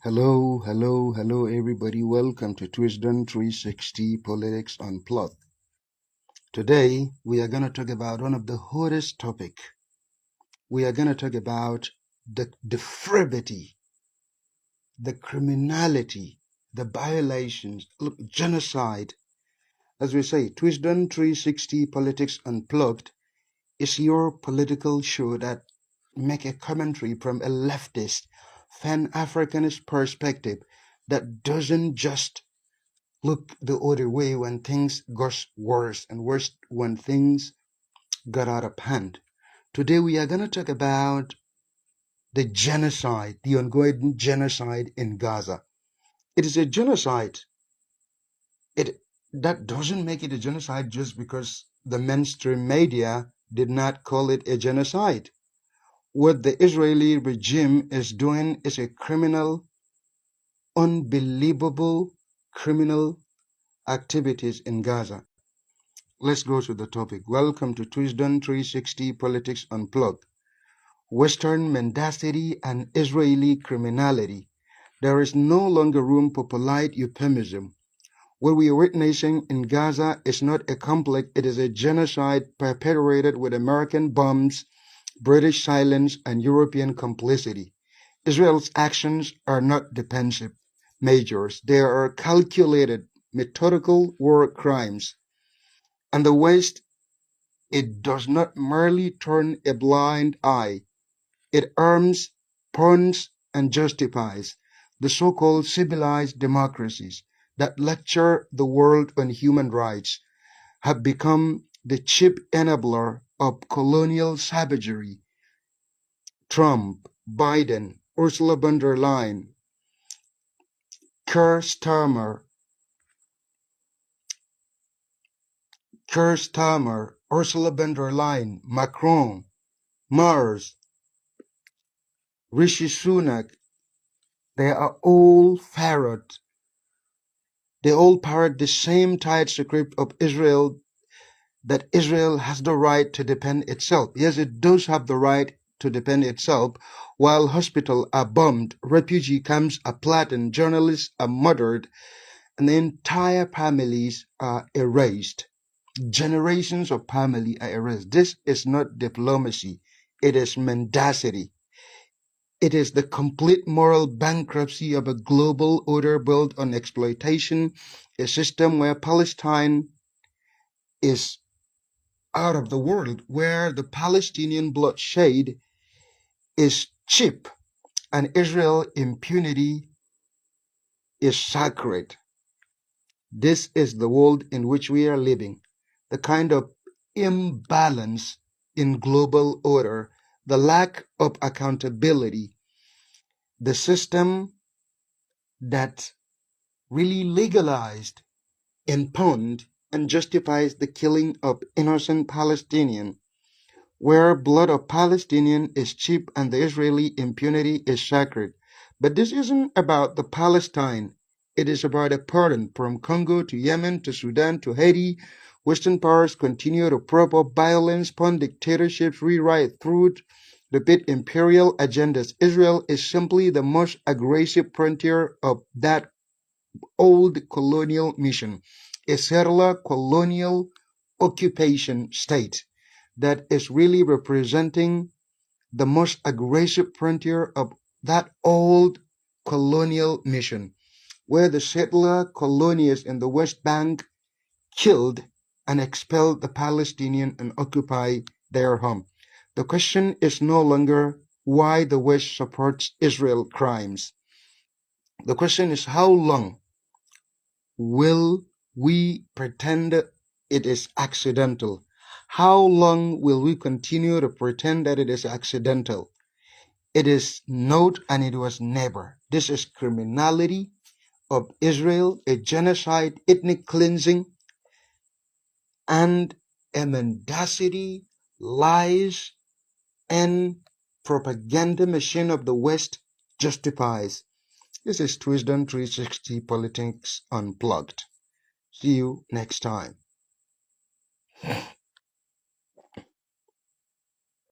Hello, everybody. Welcome to Twisdom 360 Politics Unplugged. Today, we are going to talk about one of the hottest topics. We are going to talk about the depravity, the criminality, the violations, genocide. As we say, Twisdom 360 Politics Unplugged is your political show that make a commentary from a leftist, pan-Africanist perspective that doesn't just look the other way when things got worse and worse when things got out of hand. Today we are going to talk about the genocide, the ongoing genocide in Gaza. It is a genocide. That doesn't make it a genocide just because the mainstream media did not call it a genocide. What the Israeli regime is doing is a criminal, unbelievable criminal activities in Gaza. Let's go to the topic. Welcome to Twisdom 360 Politics Unplugged. Western mendacity and Israeli criminality. There is no longer room for polite euphemism. What we are witnessing in Gaza is not a conflict, it is a genocide perpetrated with American bombs, British silence, and European complicity. Israel's actions are not defensive measures. They are calculated, methodical war crimes. And the West, it does not merely turn a blind eye. It arms, pawns, and justifies the so-called civilized democracies that lecture the world on human rights have become the chief enabler of colonial savagery. Trump, Biden, Ursula von der Leyen, Keir Starmer, Ursula von der Leyen, Macron, Mars, Rishi Sunak, they are all parrot. They all parrot the same tight script of Israel, that Israel has the right to defend itself. Yes, it does have the right to defend itself, while hospitals are bombed, refugee camps are flattened, journalists are murdered, and the entire families are erased. Generations of family are erased. This is not diplomacy. It is mendacity. It is the complete moral bankruptcy of a global order built on exploitation, a system where Palestine is out of the world, where the Palestinian bloodshed is cheap and Israel impunity is sacred. This is the world in which we are living, the kind of imbalance in global order, the lack of accountability, the system that really legalized, impugned, and justifies the killing of innocent Palestinians, where blood of Palestinian is cheap and the Israeli impunity is sacred. But this isn't about the Palestine. It is about a pardon from Congo to Yemen to Sudan to Haiti. Western powers continue to prop up violence, fund dictatorships, rewrite truth, repeat imperial agendas. Israel is simply the most aggressive frontier of that old colonial mission, a settler colonial occupation state that is really representing the most aggressive frontier of that old colonial mission, where the settler colonists in the West Bank killed and expelled the Palestinians and occupied their home. The question is no longer why the West supports Israel crimes. The question is how long will we pretend it is accidental? How long will we continue to pretend that it is accidental? It is not and it was never. This is criminality of Israel, a genocide, ethnic cleansing, and a mendacity, lies, and propaganda machine of the West justifies. This is Twisdom 360 Politics Unplugged. See you next time.